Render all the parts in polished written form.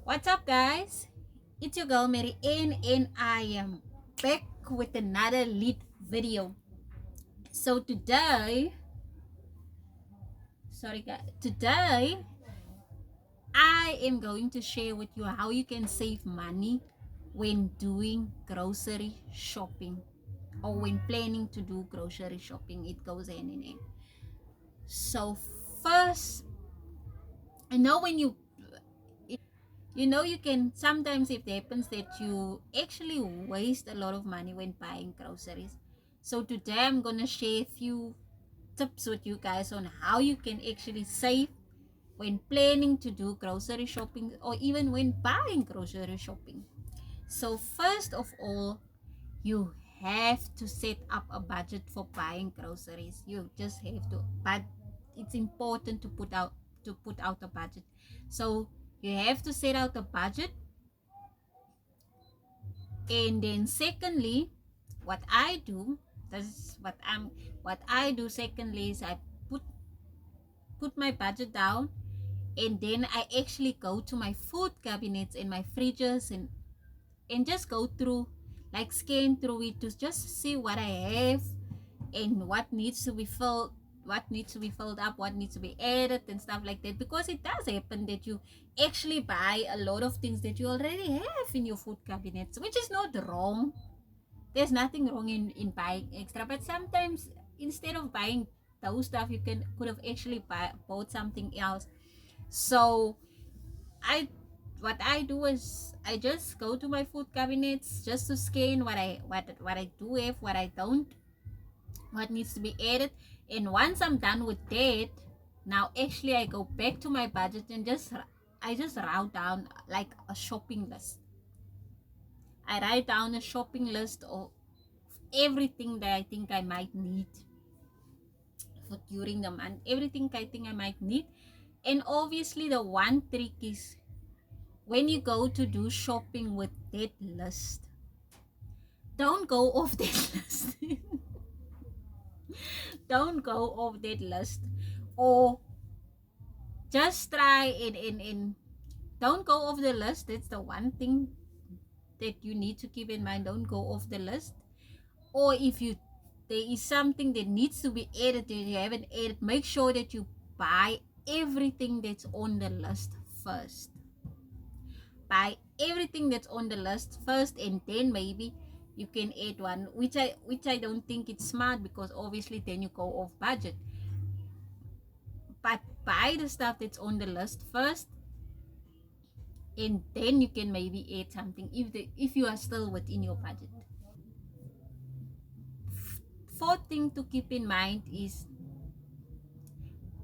What's up, guys? It's your girl Mary Ann, and I am back with another lit video. So today I am going to share with you how you can save money when doing grocery shopping or when planning to do grocery shopping. It goes hand in hand. So first, I know when you can sometimes if it happens that you actually waste a lot of money when buying groceries. So today I'm gonna share a few tips with you guys on how you can actually save when planning to do grocery shopping or even when buying grocery shopping. So first of all, you have to set up a budget for buying groceries. You just have to, but it's important to put out a budget. So you have to set out a budget. And then secondly, what I do, that's what I do secondly is I put my budget down, and then I actually go to my food cabinets and my fridges and just go through, like scan through it to just see what I have and what needs to be filled up, what needs to be added and stuff like that, because it does happen that you actually buy a lot of things that you already have in your food cabinets, which is not wrong. There's nothing wrong in buying extra, but sometimes instead of buying those stuff, you could have actually bought something else. So I what I do is I just go to my food cabinets just to scan what I do have, what I don't, what needs to be added. And once I'm done with that, now actually I go back to my budget and I just write down like a shopping list. I write down a shopping list of everything that I think I might need for during the month, everything I think I might need. And obviously the one trick is when you go to do shopping with that list, don't go off that list. Don't go off that list, or just try it in don't go off the list. That's the one thing that you need to keep in mind. Don't go off the list. Or if you there is something that needs to be added that you haven't added, make sure that you buy everything that's on the list first. Buy everything that's on the list first, and then maybe you can add one, which I don't think it's smart, because obviously then you go off budget. But buy the stuff that's on the list first, and then you can maybe add something if you are still within your budget. Fourth thing to keep in mind is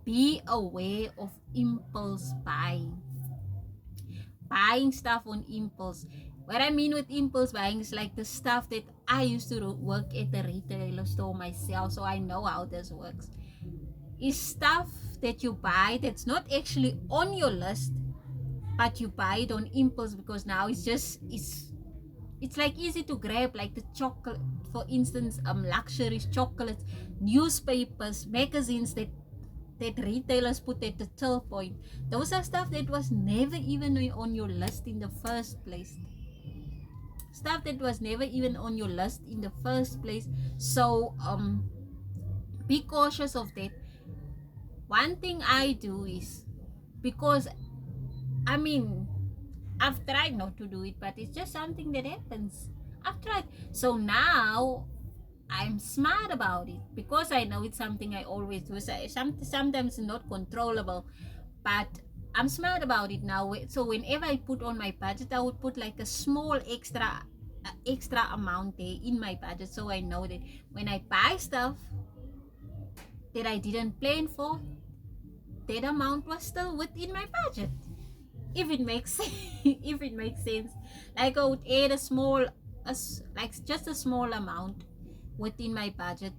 be aware of impulse buying stuff on impulse. What I mean with impulse buying is like the stuff that I used to work at the retailer store myself, so I know how this works. Is stuff that you buy that's not actually on your list, but you buy it on impulse because now it's like easy to grab, like the chocolate, for instance, luxuries, chocolates, newspapers, magazines that retailers put at the till point. Those are stuff that was never even on your list in the first place. Stuff that was never even on your list in the first place. So be cautious of that. One thing I do is, because I mean, I've tried not to do it, but it's just something that happens. I've tried. So now I'm smart about it because I know it's something I always do. Sometimes it's not controllable, but I'm smart about it now. So whenever I put on my budget, I would put like a small extra amount there in my budget, so I know that when I buy stuff that I didn't plan for, that amount was still within my budget. If it makes sense. If it makes sense, like I would add like just a small amount within my budget.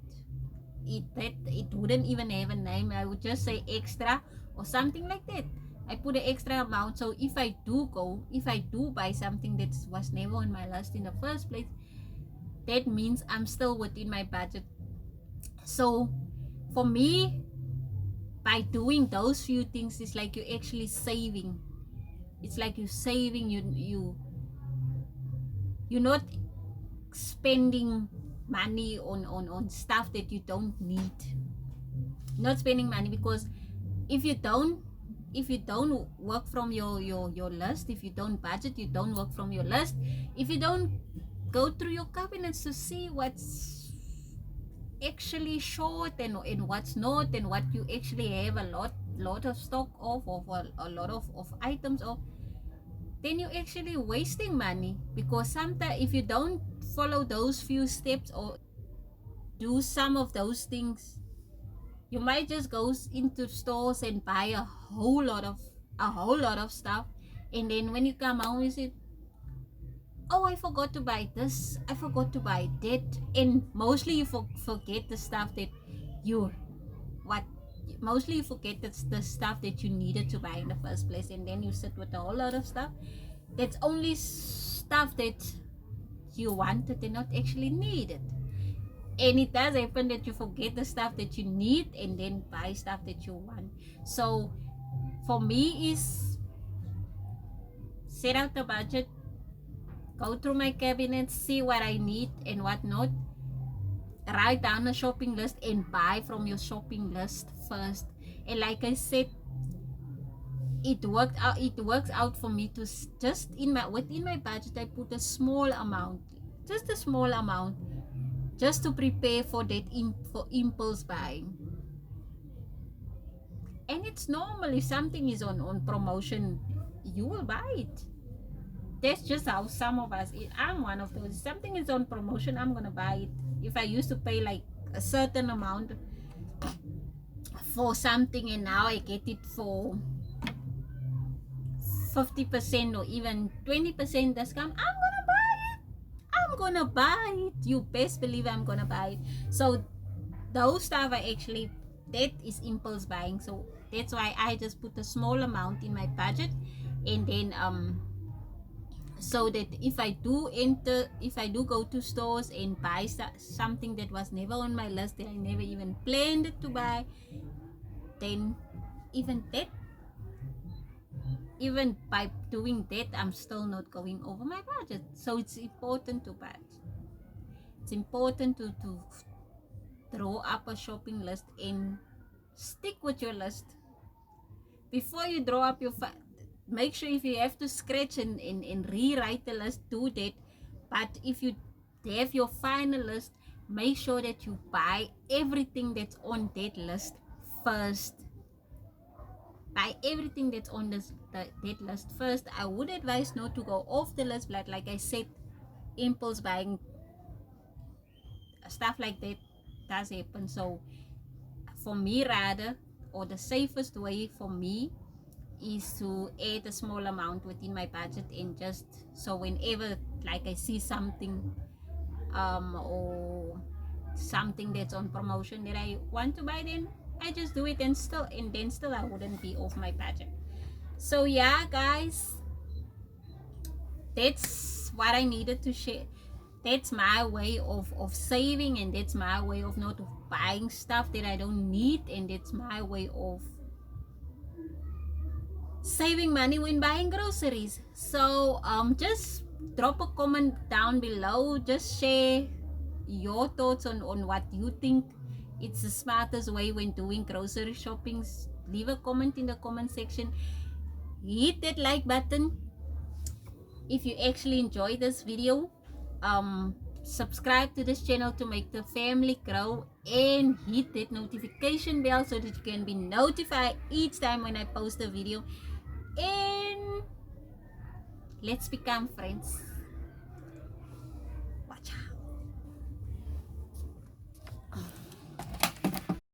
It wouldn't even have a name. I would just say extra or something like that. I put an extra amount, so if I do buy something that was never on my list in the first place, that means I'm still within my budget. So for me, by doing those few things, it's like you're actually saving. it's like you're saving. You're not spending money on stuff that you don't need. Not spending money, because if you don't work from your list, if you don't budget, you don't work from your list, if you don't go through your cabinets to see what's actually short and what's not, and what you actually have a lot of stock of a lot of items of, then you're actually wasting money. Because sometimes if you don't follow those few steps or do some of those things, you might just go into stores and buy a whole lot of stuff, and then when you come home you say, oh, I forgot to buy this, I forgot to buy that. And mostly you forget the stuff that you what mostly you forget that's the stuff that you needed to buy in the first place, and then you sit with a whole lot of stuff that's only stuff that you wanted and not actually needed. And it does happen that you forget the stuff that you need and then buy stuff that you want. So for me is set out the budget, go through my cabinets, see what I need and what not, write down a shopping list and buy from your shopping list first. And like I said, it works out for me to just within my budget I put a small amount, just to prepare for that for impulse buying. And it's normal, if something is on promotion, you will buy it. That's just how some of us, I'm one of those. If something is on promotion, I'm gonna buy it. If I used to pay like a certain amount for something and now I get it for 50% or even 20% discount, I'm gonna buy it. You best believe I'm gonna buy it. So those stuff are actually, that is impulse buying. So that's why I just put a small amount in my budget, and then so that if I do go to stores and buy something that was never on my list, that I never even planned to buy, then even by doing that, I'm still not going over my budget. So it's important to budget. It's important to draw up a shopping list and stick with your list. Before you draw up your make sure, if you have to scratch and rewrite the list, do that. But if you have your final list, make sure that you buy everything that's on that list first. Buy everything that's on that list first. I would advise not to go off the list, but like I said, impulse buying, stuff like that does happen. So for me, rather, or the safest way for me is to add a small amount within my budget, and just so whenever like I see something or something that's on promotion that I want to buy, then I just do it, and then still I wouldn't be off my budget. So yeah, guys, that's what I needed to share. That's my way of saving, and that's my way of not buying stuff that I don't need, and that's my way of saving money when buying groceries. So just drop a comment down below, just share your thoughts on what you think it's the smartest way when doing grocery shopping. Leave a comment in the comment section, hit that like button if you actually enjoy this video. Subscribe to this channel to make the family grow, and hit that notification bell so that you can be notified each time when I post a video. And let's become friends.